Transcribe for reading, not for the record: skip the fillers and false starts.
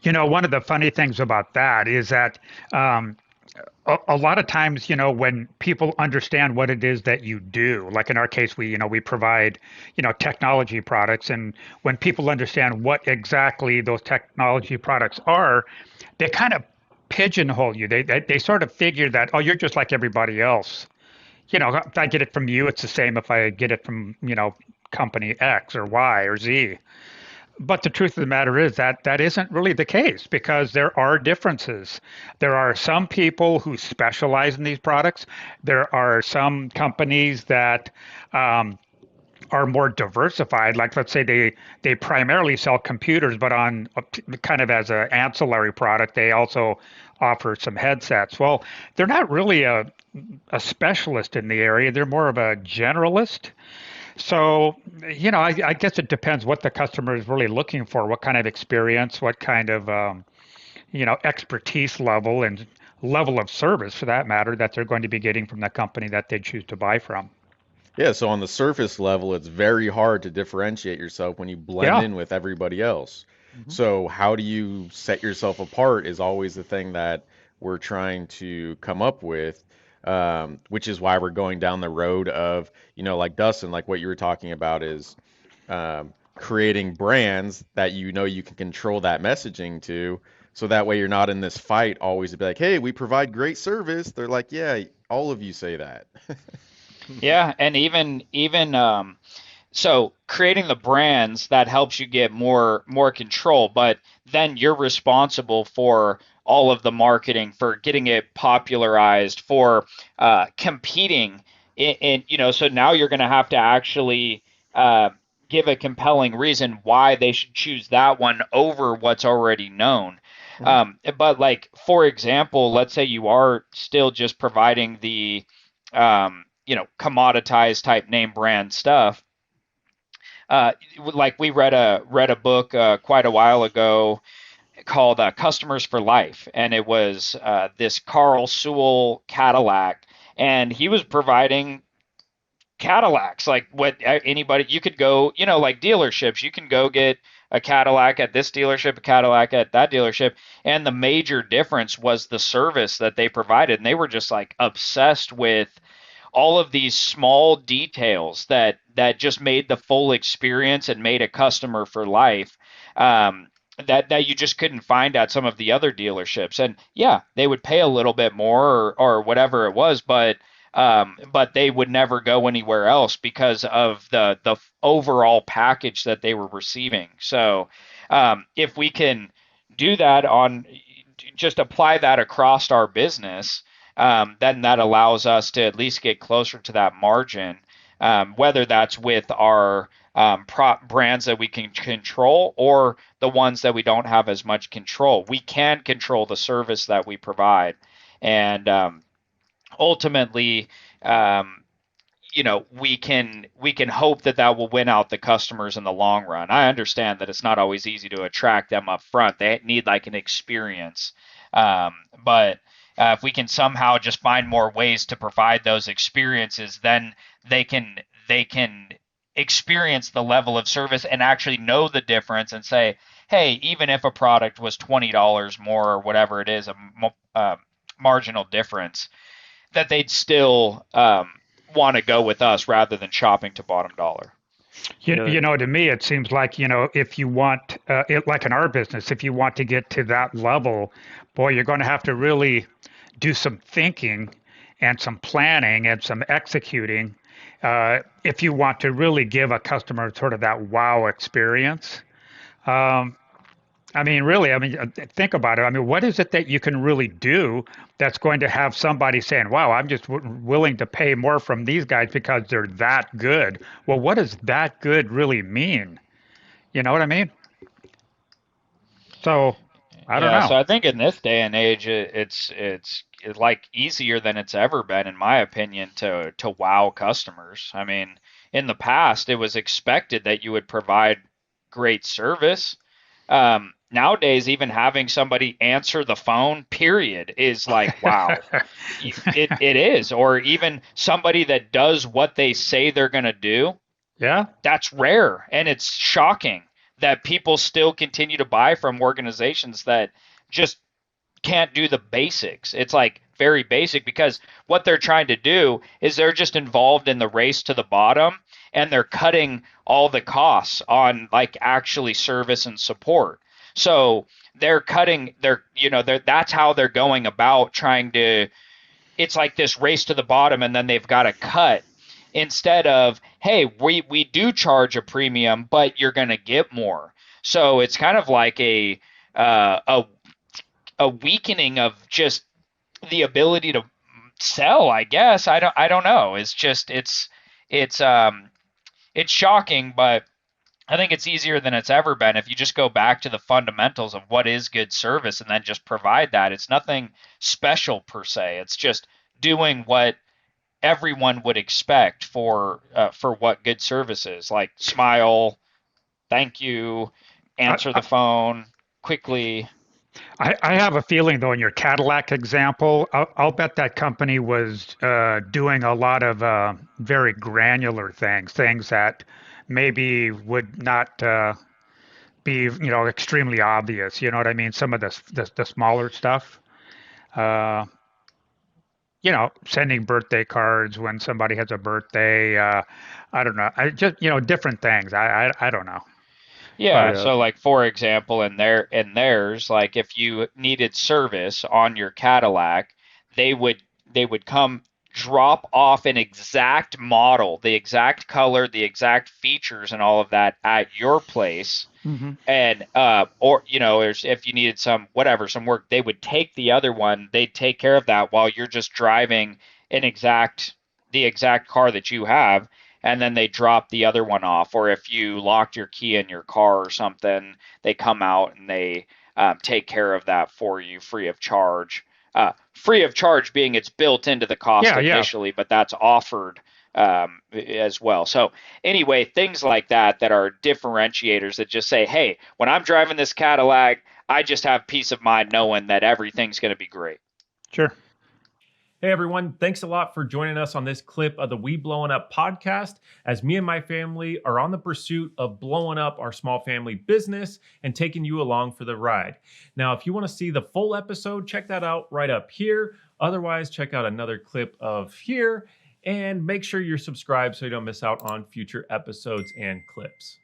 One of the funny things about that is that um, a lot of times, when people understand what it is that you do, like in our case, we provide, technology products, and when people understand what exactly those technology products are, they kind of pigeonhole you. They sort of figure that, oh, you're just like everybody else. If I get it from you, it's the same if I get it from, company X or Y or Z. But the truth of the matter is that that isn't really the case because there are differences. There are some people who specialize in these products. There are some companies that um, are more diversified. Like, let's say they primarily sell computers, but on kind of as an ancillary product, they also offer some headsets. Well, they're not really a specialist in the area. They're more of a generalist. So, I guess it depends what the customer is really looking for, what kind of experience, what kind of, expertise level and level of service for that matter that they're going to be getting from the company that they choose to buy from. Yeah, so on the surface level, it's very hard to differentiate yourself when you blend Yeah. in with everybody else. Mhm. So how do you set yourself apart is always the thing that we're trying to come up with, which is why we're going down the road of, like Dustin, like what you were talking about is creating brands that you know you can control that messaging to, so that way you're not in this fight always to be like, hey, we provide great service. They're like, yeah, all of you say that. Yeah, and even so creating the brands that helps you get more control, but then you're responsible for all of the marketing, for getting it popularized, for competing so now you're going to have to actually uh, give a compelling reason why they should choose that one over what's already known. But like for example, let's say you are still just providing the commoditized type name brand stuff. Like we read a book quite a while ago called Customers for Life, and it was this Carl Sewell Cadillac, and he was providing Cadillacs like what anybody you could go, like dealerships, you can go get a Cadillac at this dealership, a Cadillac at that dealership, and the major difference was the service that they provided, and they were just like obsessed with all of these small details that just made the full experience and made a customer for life. That you just couldn't find at some of the other dealerships. And yeah, they would pay a little bit more or whatever it was, but they would never go anywhere else because of the overall package that they were receiving. So if we can do that on just apply that across our business, then that allows us to at least get closer to that margin, whether that's with our brands that we can control or the ones that we don't have as much control. We can control the service that we provide, and ultimately, um, we can hope that that will win out the customers in the long run. I understand that it's not always easy to attract them up front. They need like an experience, but if we can somehow just find more ways to provide those experiences, then they can experience the level of service and actually know the difference and say, hey, even if a product was $20 more or whatever it is, marginal difference, that they'd still want to go with us rather than shopping to bottom dollar. To me, it seems like, if you want, like in our business, if you want to get to that level, boy, you're going to have to really do some thinking and some planning and some executing if you want to really give a customer sort of that wow experience. Um, really, think about it. What is it that you can really do that's going to have somebody saying, wow, I'm just willing to pay more from these guys because they're that good? Well, what does that good really mean? You know what I mean? So, I don't Yeah, know. so I think in this day and age, it's like easier than it's ever been, in my opinion, to wow customers. I mean, in the past, it was expected that you would provide great service. Nowadays, even having somebody answer the phone, period, is like, wow. It is. Or even somebody that does what they say they're going to do, Yeah. that's rare and it's shocking that people still continue to buy from organizations that just can't do the basics. It's like very basic because what they're trying to do is they're just involved in the race to the bottom, and they're cutting all the costs on like actually service and support. So they're cutting their, that's how they're going about trying to, it's like this race to the bottom, and then they've got to cut instead of, hey, we do charge a premium, but you're going to get more. So it's kind of like uh, a a weakening of just the ability to sell, I guess. I don't know. It's it's shocking, but I think it's easier than it's ever been if you just go back to the fundamentals of what is good service and then just provide that. It's nothing special per se. It's just doing what everyone would expect for what good service is, like smile, thank you, answer I, the phone quickly. I have a feeling, though, in your Cadillac example, I'll bet that company was doing a lot of very granular things that maybe would not be, extremely obvious. You know what I mean? Some of the smaller stuff. Uh, sending birthday cards when somebody has a birthday. I don't know. I just, different things. I don't know. But Yeah, so like for example, in theirs, like if you needed service on your Cadillac, they would come drop off an exact model, the exact color, the exact features and all of that at your place. hmm And or if you needed some work, they would take the other one, they'd take care of that while you're just driving an exact the exact car that you have, and then they drop the other one off. Or if you locked your key in your car or something, they come out and they take care of that for you free of charge. Free of charge being it's built into the cost yeah, yeah, initially, but that's offered as well. So anyway, things like that are differentiators that just say, hey, when I'm driving this Cadillac, I just have peace of mind knowing that everything's going to be great. sure. Hey everyone, thanks a lot for joining us on this clip of the We Blowing Up podcast as me and my family are on the pursuit of blowing up our small family business and taking you along for the ride. Now, if you want to see the full episode, check that out right up here. Otherwise, check out another clip of here and make sure you're subscribed so you don't miss out on future episodes and clips.